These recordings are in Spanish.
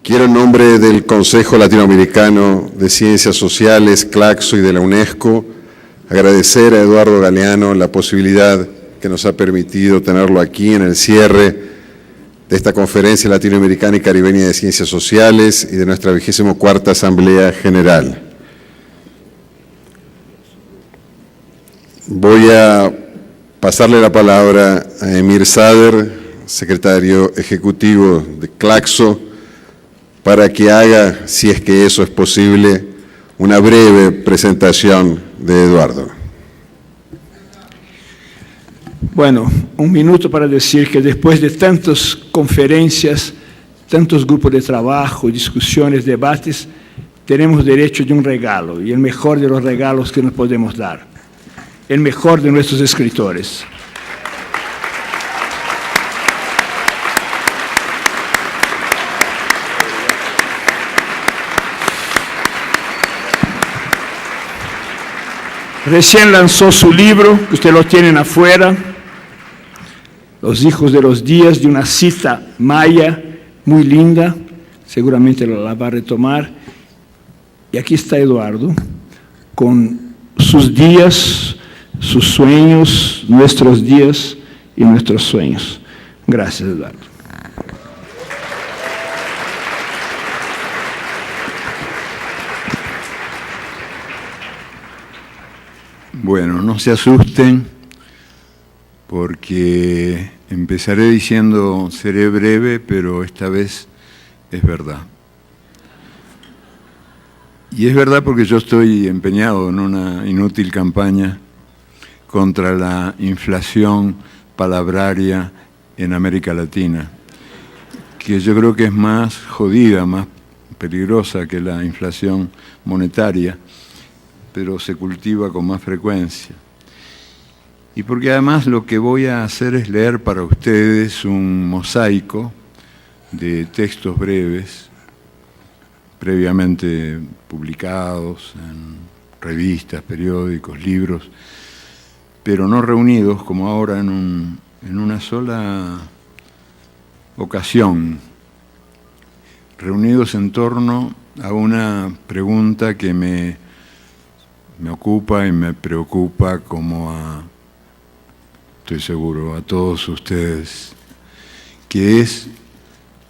Quiero en nombre del Consejo Latinoamericano de Ciencias Sociales, CLACSO y de la UNESCO, agradecer a Eduardo Galeano la posibilidad que nos ha permitido tenerlo aquí en el cierre de esta Conferencia Latinoamericana y Caribeña de Ciencias Sociales y de nuestra 24ª Asamblea General. Voy a pasarle la palabra a Emir Sader, secretario ejecutivo de CLACSO, para que haga, si es que eso es posible, una breve presentación de Eduardo. Bueno, un minuto para decir que después de tantas conferencias, tantos grupos de trabajo, discusiones, debates, tenemos derecho de un regalo, y el mejor de los regalos que nos podemos dar, el mejor de nuestros escritores. Recién lanzó su libro, que ustedes lo tienen afuera, Los hijos de los días, de una cita maya muy linda, seguramente la va a retomar. Y aquí está Eduardo, con sus días, sus sueños, nuestros días y nuestros sueños. Gracias, Eduardo. Bueno, no se asusten, porque empezaré diciendo seré breve, pero esta vez es verdad. Y es verdad porque yo estoy empeñado en una inútil campaña contra la inflación palabraria en América Latina, que yo creo que es más jodida, más peligrosa que la inflación monetaria, pero se cultiva con más frecuencia. Y porque además lo que voy a hacer es leer para ustedes un mosaico de textos breves, previamente publicados en revistas, periódicos, libros, pero no reunidos como ahora en una sola ocasión, reunidos en torno a una pregunta que me ocupa y me preocupa como estoy seguro, a todos ustedes, que es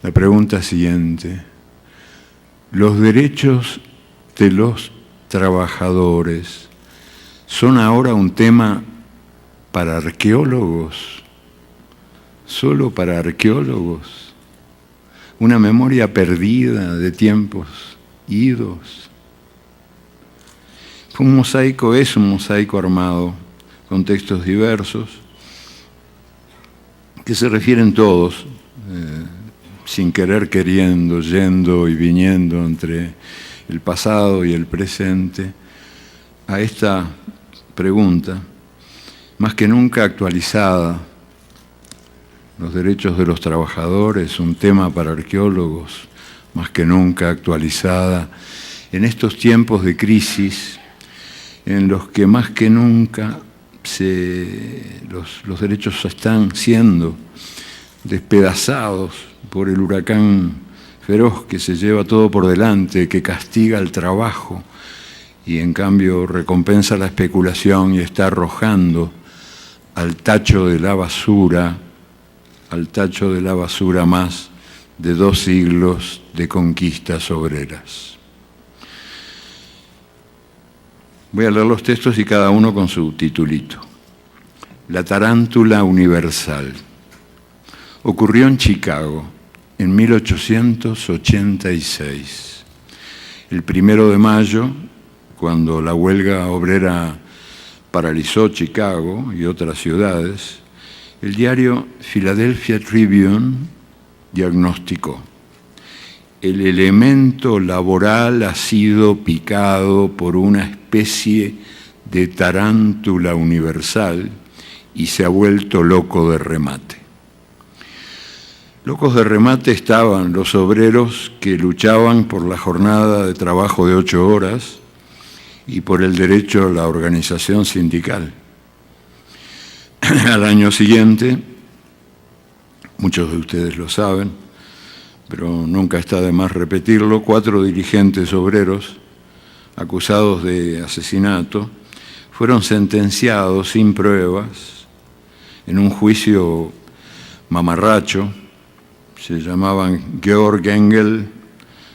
la pregunta siguiente: ¿los derechos de los trabajadores son ahora un tema para arqueólogos? ¿Solo para arqueólogos? ¿Una memoria perdida de tiempos idos? Un mosaico es un mosaico armado con textos diversos que se refieren todos, sin querer queriendo, yendo y viniendo entre el pasado y el presente, a esta pregunta, más que nunca actualizada: los derechos de los trabajadores, un tema para arqueólogos, más que nunca actualizada en estos tiempos de crisis, en los que más que nunca los derechos están siendo despedazados por el huracán feroz que se lleva todo por delante, que castiga el trabajo y en cambio recompensa la especulación y está arrojando al tacho de la basura más de 2 siglos de conquistas obreras. Voy a leer los textos y cada uno con su titulito. La tarántula universal. Ocurrió en Chicago en 1886. El 1 de mayo, cuando la huelga obrera paralizó Chicago y otras ciudades, el diario Philadelphia Tribune diagnosticó: el elemento laboral ha sido picado por una especie de tarántula universal y se ha vuelto loco de remate. Locos de remate estaban los obreros que luchaban por la jornada de trabajo de 8 horas y por el derecho a la organización sindical. Al año siguiente, muchos de ustedes lo saben, pero nunca está de más repetirlo, 4 dirigentes obreros acusados de asesinato fueron sentenciados sin pruebas en un juicio mamarracho. Se llamaban Georg Engel,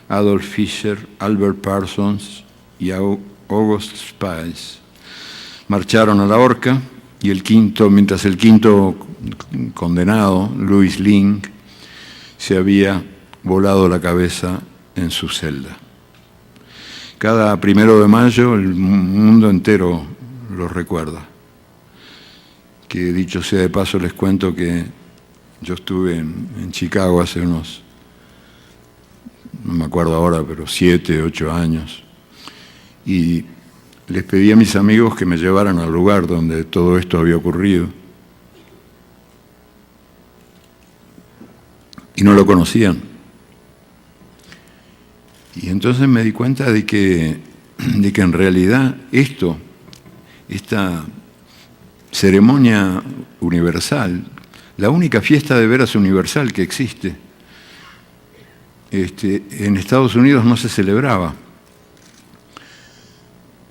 Adolf Fischer, Albert Parsons y August Spies. Marcharon a la horca y mientras el quinto condenado, Louis Link, se había volado la cabeza en su celda. Cada 1 de mayo el mundo entero lo recuerda. Que dicho sea de paso, les cuento que yo estuve en Chicago hace unos, no me acuerdo ahora, pero 7, 8 años, y les pedí a mis amigos que me llevaran al lugar donde todo esto había ocurrido. Y no lo conocían. Y entonces me di cuenta de que en realidad esta ceremonia universal, la única fiesta de veras universal que existe, en Estados Unidos no se celebraba.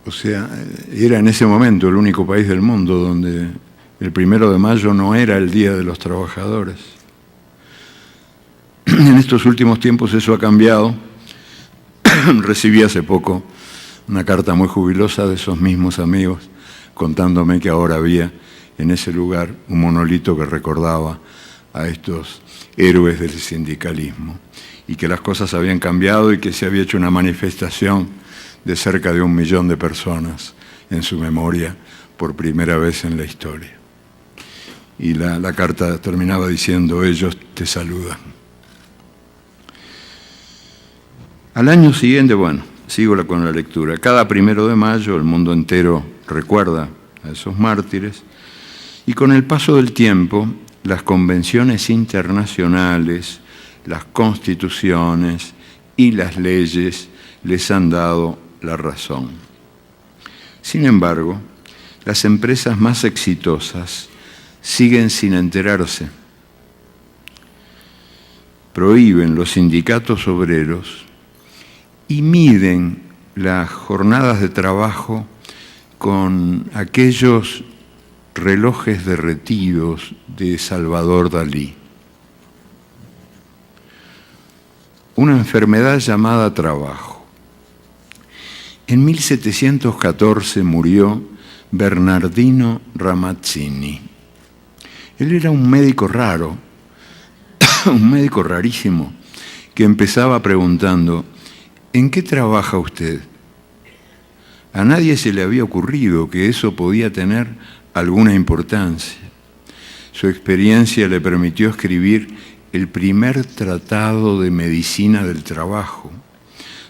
O sea, era en ese momento el único país del mundo donde el 1 de mayo no era el Día de los Trabajadores. En estos últimos tiempos eso ha cambiado. Recibí hace poco una carta muy jubilosa de esos mismos amigos contándome que ahora había en ese lugar un monolito que recordaba a estos héroes del sindicalismo y que las cosas habían cambiado y que se había hecho una manifestación de cerca de 1 millón de personas en su memoria por primera vez en la historia. Y la carta terminaba diciendo: ellos te saludan. Al año siguiente, sigo con la lectura. Cada 1 de mayo el mundo entero recuerda a esos mártires y con el paso del tiempo las convenciones internacionales, las constituciones y las leyes les han dado la razón. Sin embargo, las empresas más exitosas siguen sin enterarse. Prohíben los sindicatos obreros y miden las jornadas de trabajo con aquellos relojes derretidos de Salvador Dalí. Una enfermedad llamada trabajo. En 1714 murió Bernardino Ramazzini. Él era un médico raro, un médico rarísimo, que empezaba preguntando: ¿en qué trabaja usted? A nadie se le había ocurrido que eso podía tener alguna importancia. Su experiencia le permitió escribir el primer tratado de medicina del trabajo,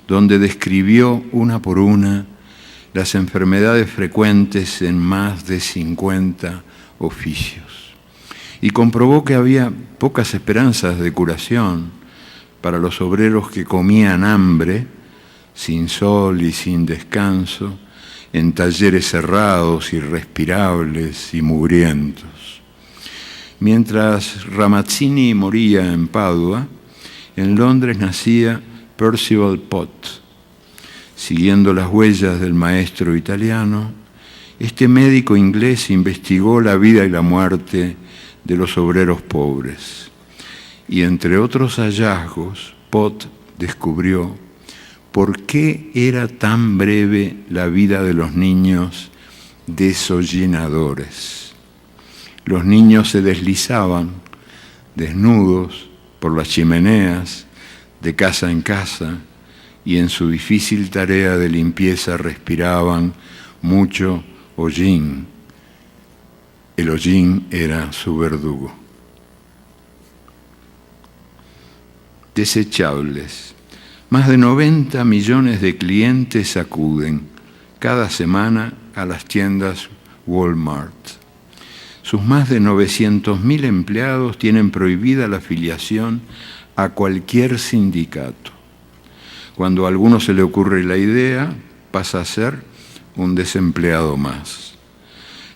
donde describió una por una las enfermedades frecuentes en más de 50 oficios. Y comprobó que había pocas esperanzas de curación para los obreros que comían hambre, sin sol y sin descanso, en talleres cerrados, irrespirables y mugrientos. Mientras Ramazzini moría en Padua, en Londres nacía Percival Pott. Siguiendo las huellas del maestro italiano, este médico inglés investigó la vida y la muerte de los obreros pobres. Y entre otros hallazgos, Pott descubrió por qué era tan breve la vida de los niños desollinadores. Los niños se deslizaban desnudos por las chimeneas de casa en casa y en su difícil tarea de limpieza respiraban mucho hollín. El hollín era su verdugo. Desechables. Más de 90 millones de clientes acuden cada semana a las tiendas Walmart. Sus más de 900.000 empleados tienen prohibida la afiliación a cualquier sindicato. Cuando a alguno se le ocurre la idea, pasa a ser un desempleado más.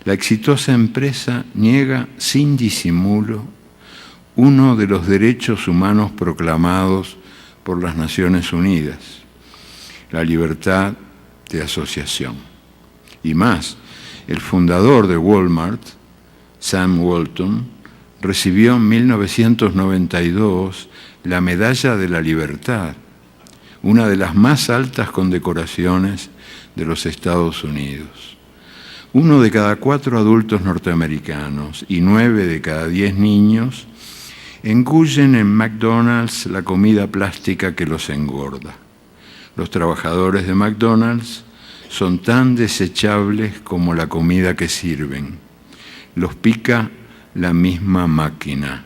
La exitosa empresa niega sin disimulo uno de los derechos humanos proclamados por las Naciones Unidas, la libertad de asociación. Y más, el fundador de Walmart, Sam Walton, recibió en 1992 la Medalla de la Libertad, una de las más altas condecoraciones de los Estados Unidos. 1 de cada 4 adultos norteamericanos y 9 de cada 10 niños engullen en McDonald's la comida plástica que los engorda. Los trabajadores de McDonald's son tan desechables como la comida que sirven. Los pica la misma máquina.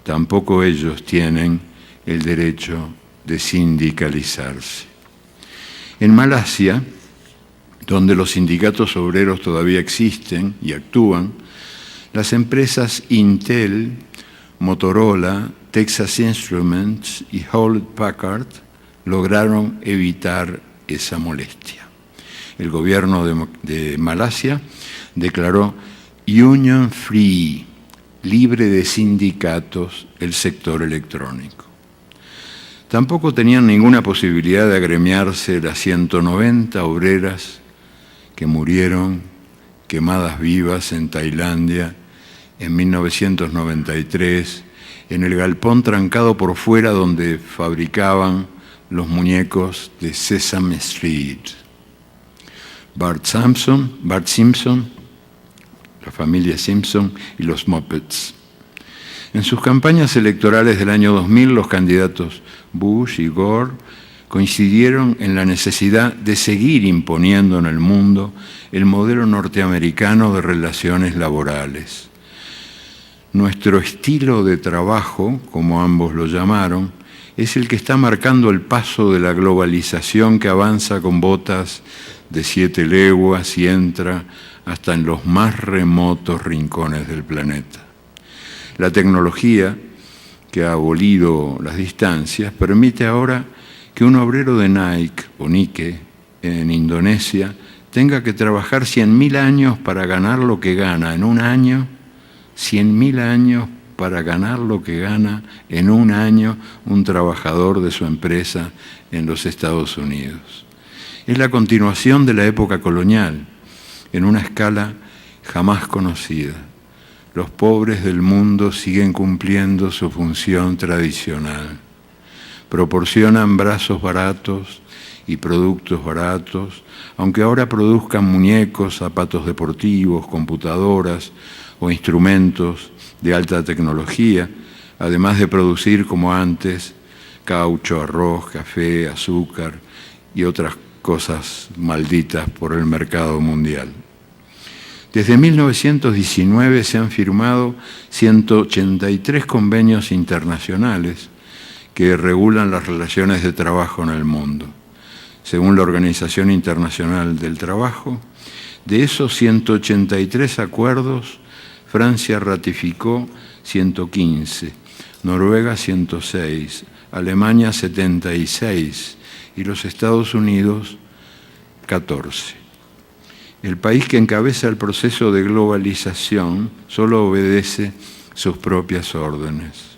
Tampoco ellos tienen el derecho de sindicalizarse. En Malasia, donde los sindicatos obreros todavía existen y actúan, las empresas Intel, Motorola, Texas Instruments y Hewlett Packard lograron evitar esa molestia. El gobierno de Malasia declaró Union Free, libre de sindicatos, el sector electrónico. Tampoco tenían ninguna posibilidad de agremiarse las 190 obreras que murieron quemadas vivas en Tailandia en 1993, en el galpón trancado por fuera donde fabricaban los muñecos de Sesame Street. Bart Simpson, la familia Simpson y los Muppets. En sus campañas electorales del año 2000, los candidatos Bush y Gore coincidieron en la necesidad de seguir imponiendo en el mundo el modelo norteamericano de relaciones laborales. Nuestro estilo de trabajo, como ambos lo llamaron, es el que está marcando el paso de la globalización que avanza con botas de 7 leguas y entra hasta en los más remotos rincones del planeta. La tecnología, que ha abolido las distancias, permite ahora que un obrero de Nike o Nike en Indonesia tenga que trabajar 100.000 años para ganar lo que gana en un año, 100.000 años para ganar lo que gana en un año un trabajador de su empresa en los Estados Unidos. Es la continuación de la época colonial, en una escala jamás conocida. Los pobres del mundo siguen cumpliendo su función tradicional. Proporcionan brazos baratos y productos baratos, aunque ahora produzcan muñecos, zapatos deportivos, computadoras o instrumentos de alta tecnología, además de producir, como antes, caucho, arroz, café, azúcar y otras cosas malditas por el mercado mundial. Desde 1919 se han firmado 183 convenios internacionales que regulan las relaciones de trabajo en el mundo. Según la Organización Internacional del Trabajo, de esos 183 acuerdos, Francia ratificó 115, Noruega 106, Alemania 76 y los Estados Unidos 14. El país que encabeza el proceso de globalización solo obedece sus propias órdenes.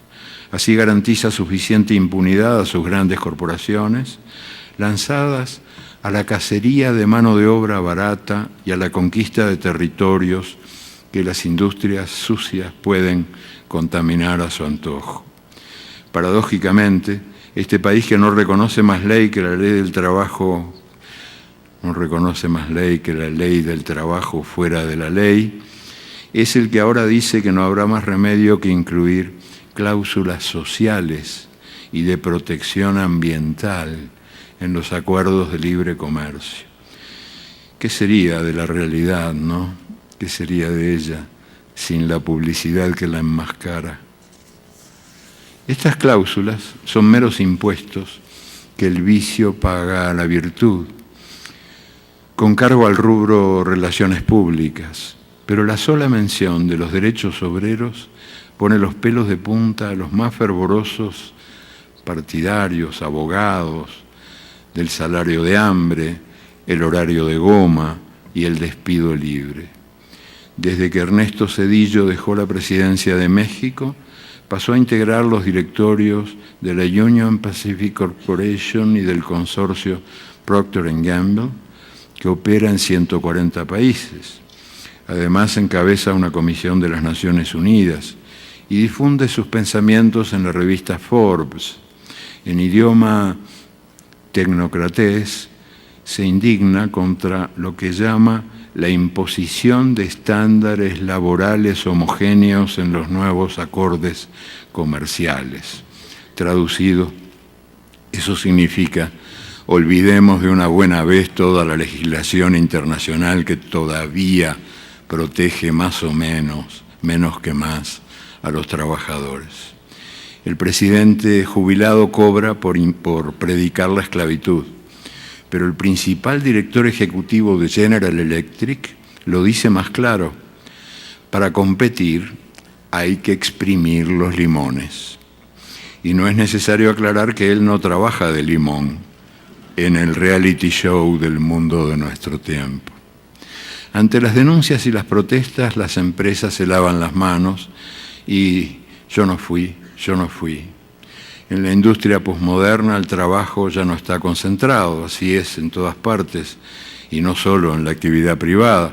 Así garantiza suficiente impunidad a sus grandes corporaciones, lanzadas a la cacería de mano de obra barata y a la conquista de territorios que las industrias sucias pueden contaminar a su antojo. Paradójicamente, este país que no reconoce más ley que la ley del trabajo, no reconoce más ley que la ley del trabajo fuera de la ley, es el que ahora dice que no habrá más remedio que incluir cláusulas sociales y de protección ambiental en los acuerdos de libre comercio. ¿Qué sería de la realidad, no? ¿Qué sería de ella sin la publicidad que la enmascara? Estas cláusulas son meros impuestos que el vicio paga a la virtud, con cargo al rubro relaciones públicas, pero la sola mención de los derechos obreros pone los pelos de punta a los más fervorosos partidarios, abogados, del salario de hambre, el horario de goma y el despido libre. Desde que Ernesto Zedillo dejó la presidencia de México, pasó a integrar los directorios de la Union Pacific Corporation y del consorcio Procter & Gamble, que opera en 140 países. Además, encabeza una comisión de las Naciones Unidas y difunde sus pensamientos en la revista Forbes. En idioma tecnocratés, se indigna contra lo que llama la imposición de estándares laborales homogéneos en los nuevos acordes comerciales. Traducido, eso significa: olvidemos de una buena vez toda la legislación internacional que todavía protege más o menos que más, a los trabajadores. El presidente jubilado cobra por predicar la esclavitud, pero el principal director ejecutivo de General Electric lo dice más claro: para competir hay que exprimir los limones. Y no es necesario aclarar que él no trabaja de limón en el reality show del mundo de nuestro tiempo. Ante las denuncias y las protestas, las empresas se lavan las manos y yo no fui. En la industria posmoderna el trabajo ya no está concentrado, así es en todas partes, y no solo en la actividad privada.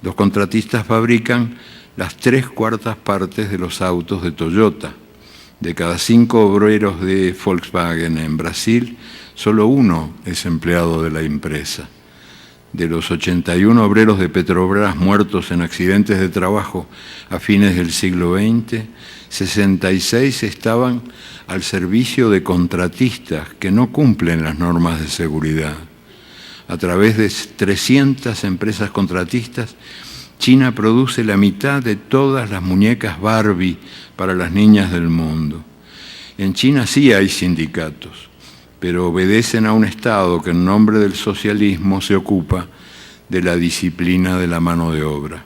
Los contratistas fabrican las 3/4 partes de los autos de Toyota. De cada 5 obreros de Volkswagen en Brasil, solo 1 es empleado de la empresa. De los 81 obreros de Petrobras muertos en accidentes de trabajo a fines del siglo XX, 66 estaban al servicio de contratistas que no cumplen las normas de seguridad. A través de 300 empresas contratistas, China produce la mitad de todas las muñecas Barbie para las niñas del mundo. En China sí hay sindicatos, pero obedecen a un Estado que en nombre del socialismo se ocupa de la disciplina de la mano de obra.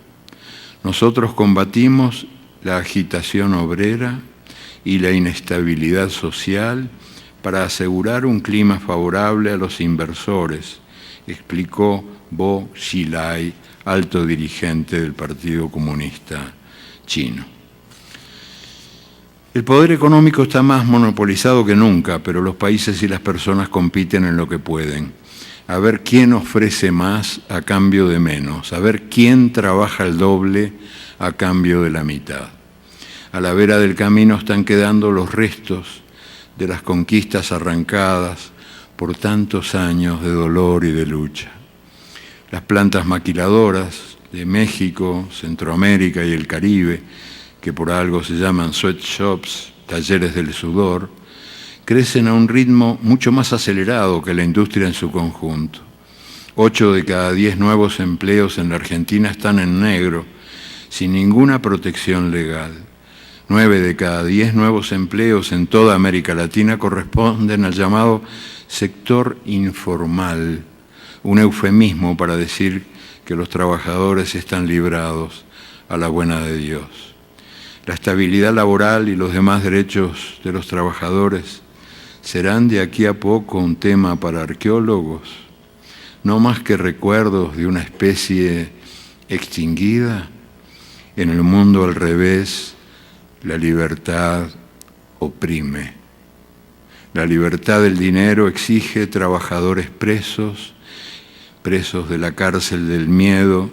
Nosotros combatimos la agitación obrera y la inestabilidad social para asegurar un clima favorable a los inversores, explicó Bo Xilai, alto dirigente del Partido Comunista Chino. El poder económico está más monopolizado que nunca, pero los países y las personas compiten en lo que pueden. A ver quién ofrece más a cambio de menos, a ver quién trabaja el doble a cambio de la mitad. A la vera del camino están quedando los restos de las conquistas arrancadas por tantos años de dolor y de lucha. Las plantas maquiladoras de México, Centroamérica y el Caribe, que por algo se llaman sweatshops, talleres del sudor, crecen a un ritmo mucho más acelerado que la industria en su conjunto. 8 de cada 10 nuevos empleos en la Argentina están en negro, sin ninguna protección legal. 9 de cada 10 nuevos empleos en toda América Latina corresponden al llamado sector informal, un eufemismo para decir que los trabajadores están librados a la buena de Dios. La estabilidad laboral y los demás derechos de los trabajadores serán de aquí a poco un tema para arqueólogos, no más que recuerdos de una especie extinguida. En el mundo al revés, la libertad oprime. La libertad del dinero exige trabajadores presos de la cárcel del miedo,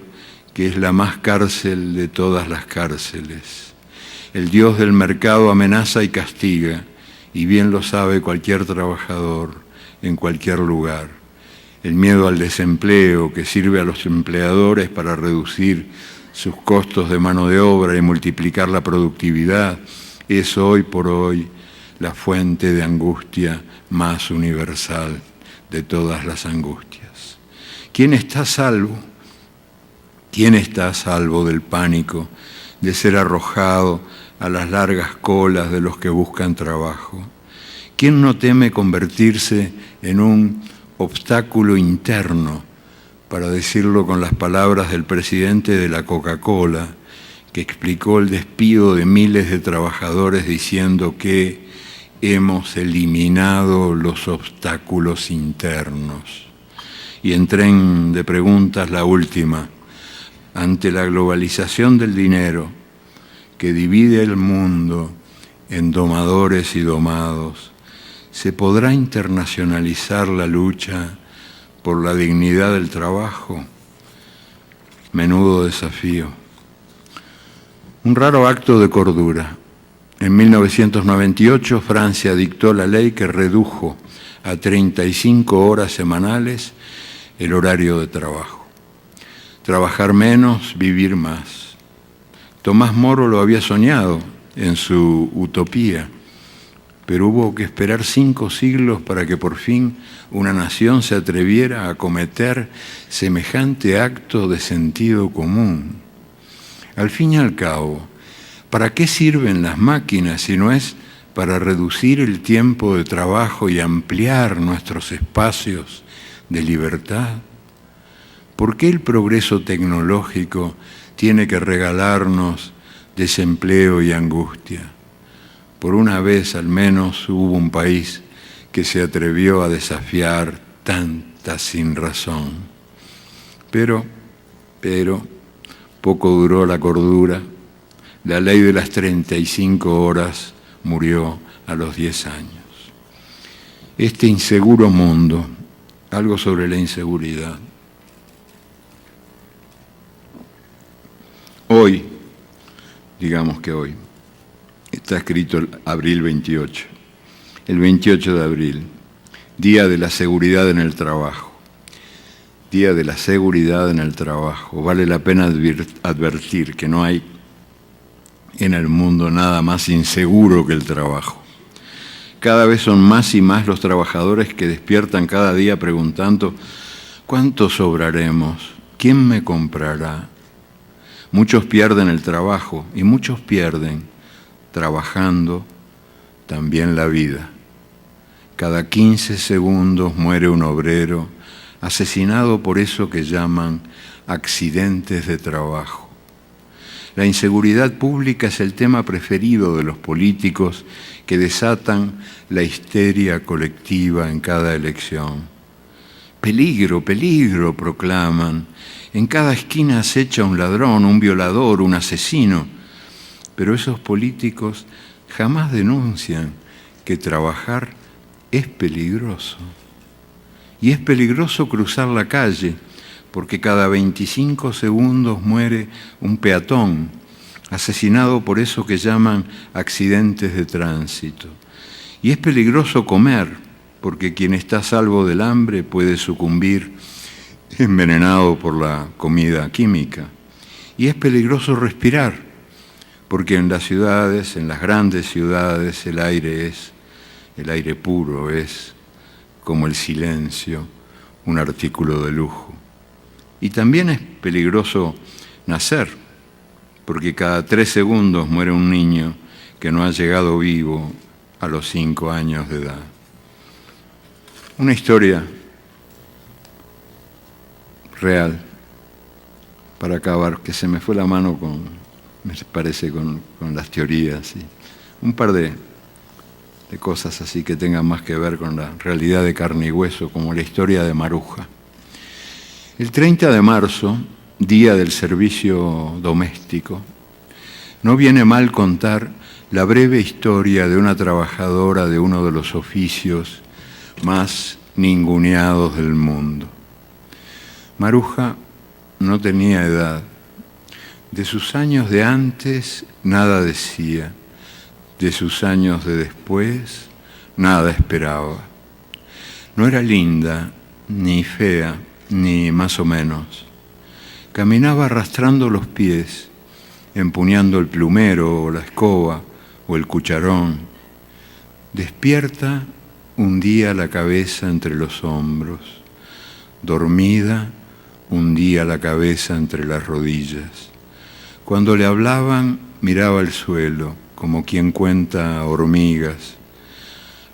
que es la más cárcel de todas las cárceles. El Dios del mercado amenaza y castiga, y bien lo sabe cualquier trabajador en cualquier lugar. El miedo al desempleo, que sirve a los empleadores para reducir sus costos de mano de obra y multiplicar la productividad, es hoy por hoy la fuente de angustia más universal de todas las angustias. ¿Quién está a salvo? ¿Quién está a salvo del pánico de ser arrojado a las largas colas de los que buscan trabajo? ¿Quién no teme convertirse en un obstáculo interno, para decirlo con las palabras del presidente de la Coca-Cola, que explicó el despido de miles de trabajadores diciendo que hemos eliminado los obstáculos internos? Y en tren de preguntas la última: ante la globalización del dinero, que divide el mundo en domadores y domados, ¿se podrá internacionalizar la lucha por la dignidad del trabajo? Menudo desafío. Un raro acto de cordura. En 1998 Francia dictó la ley que redujo a 35 horas semanales el horario de trabajo. Trabajar menos, vivir más. Tomás Moro lo había soñado en su utopía, pero hubo que esperar 5 siglos para que por fin una nación se atreviera a cometer semejante acto de sentido común. Al fin y al cabo, ¿para qué sirven las máquinas si no es para reducir el tiempo de trabajo y ampliar nuestros espacios de libertad? ¿Por qué el progreso tecnológico tiene que regalarnos desempleo y angustia? Por una vez al menos hubo un país que se atrevió a desafiar tanta sinrazón. Pero, poco duró la cordura. La ley de las 35 horas murió a los 10 años. Este inseguro mundo, algo sobre la inseguridad. Hoy, digamos que hoy, está escrito el abril 28, el 28 de abril, Día de la Seguridad en el Trabajo. Día de la Seguridad en el Trabajo. Vale la pena advertir que no hay en el mundo nada más inseguro que el trabajo. Cada vez son más y más los trabajadores que despiertan cada día preguntando: ¿cuánto sobraremos? ¿Quién me comprará? Muchos pierden el trabajo y muchos pierden, trabajando, también la vida. Cada 15 segundos muere un obrero asesinado por eso que llaman accidentes de trabajo. La inseguridad pública es el tema preferido de los políticos que desatan la histeria colectiva en cada elección. Peligro, peligro, proclaman. En cada esquina acecha un ladrón, un violador, un asesino. Pero esos políticos jamás denuncian que trabajar es peligroso. Y es peligroso cruzar la calle, porque cada 25 segundos muere un peatón, asesinado por eso que llaman accidentes de tránsito. Y es peligroso comer, porque quien está a salvo del hambre puede sucumbir envenenado por la comida química. Y es peligroso respirar, porque en las ciudades, en las grandes ciudades, el aire puro es, como el silencio, un artículo de lujo. Y también es peligroso nacer, porque cada 3 segundos muere un niño que no ha llegado vivo a los 5 años de edad. Una historia real, para acabar, que se me fue la mano me parece, con las teorías, ¿sí? Un par de cosas así que tengan más que ver con la realidad de carne y hueso, como la historia de Maruja. El 30 de marzo, Día del Servicio Doméstico, no viene mal contar la breve historia de una trabajadora de uno de los oficios más ninguneados del mundo. Maruja no tenía edad. De sus años de antes nada decía. De sus años de después nada esperaba. No era linda, ni fea, ni más o menos. Caminaba arrastrando los pies, empuñando el plumero o la escoba o el cucharón. Despierta, hundía la cabeza entre los hombros. Dormida, hundía la cabeza entre las rodillas. Cuando le hablaban, miraba el suelo, como quien cuenta hormigas.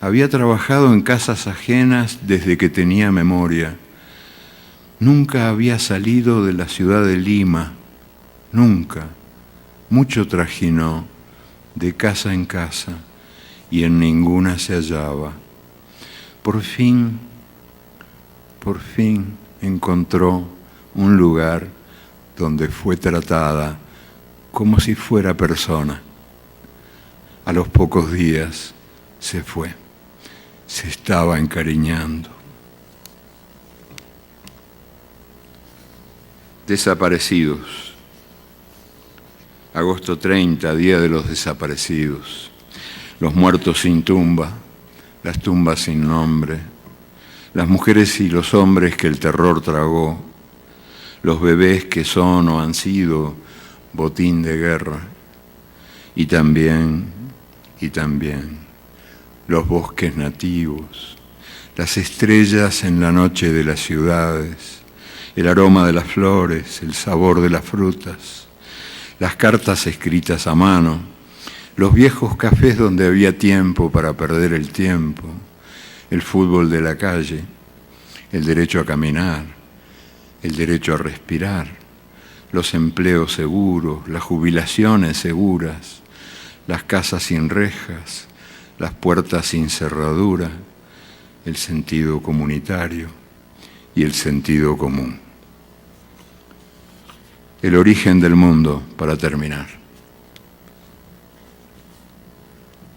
Había trabajado en casas ajenas desde que tenía memoria. Nunca había salido de la ciudad de Lima, nunca. Mucho trajinó, de casa en casa, y en ninguna se hallaba. Por fin encontró un lugar donde fue tratada como si fuera persona. A los pocos días se fue. Se estaba encariñando. Desaparecidos. Agosto 30, Día de los Desaparecidos. Los muertos sin tumba, las tumbas sin nombre, las mujeres y los hombres que el terror tragó, los bebés que son o han sido botín de guerra, y también los bosques nativos, las estrellas en la noche de las ciudades, el aroma de las flores, el sabor de las frutas, las cartas escritas a mano, los viejos cafés donde había tiempo para perder el tiempo, el fútbol de la calle, el derecho a caminar, el derecho a respirar, los empleos seguros, las jubilaciones seguras, las casas sin rejas, las puertas sin cerradura, el sentido comunitario y el sentido común. El origen del mundo, para terminar.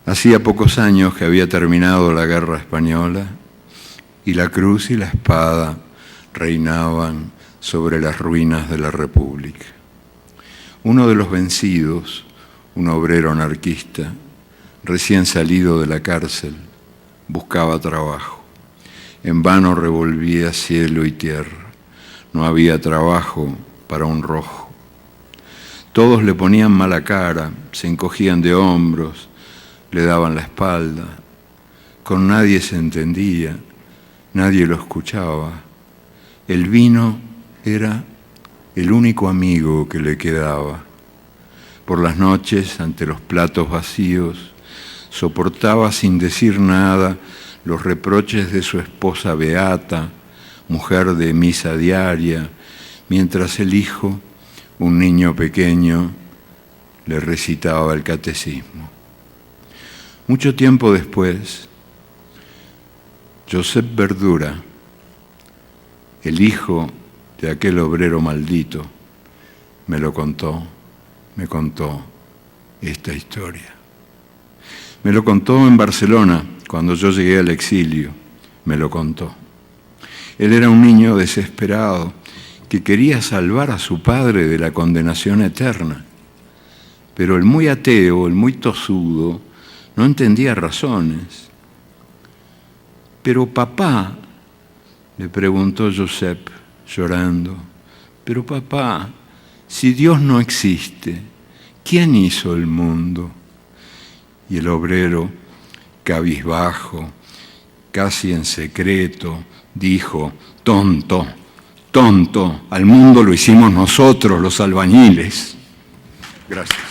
Hacía pocos años que había terminado la Guerra Española y la cruz y la espada reinaban sobre las ruinas de la República. Uno de los vencidos, un obrero anarquista, recién salido de la cárcel, buscaba trabajo. En vano revolvía cielo y tierra. No había trabajo para un rojo. Todos le ponían mala cara, se encogían de hombros, le daban la espalda. Con nadie se entendía, nadie lo escuchaba. El vino era el único amigo que le quedaba. Por las noches, ante los platos vacíos, soportaba sin decir nada los reproches de su esposa beata, mujer de misa diaria, mientras el hijo, un niño pequeño, le recitaba el catecismo. Mucho tiempo después, Josep Verdura, el hijo de aquel obrero maldito, me contó esta historia. Me lo contó en Barcelona, cuando yo llegué al exilio, me lo contó. Él era un niño desesperado que quería salvar a su padre de la condenación eterna. Pero el muy ateo, el muy tosudo, no entendía razones. Pero papá, le preguntó Josep, llorando, pero papá, si Dios no existe, ¿quién hizo el mundo? Y el obrero, cabizbajo, casi en secreto, dijo, tonto, al mundo lo hicimos nosotros, los albañiles. Gracias.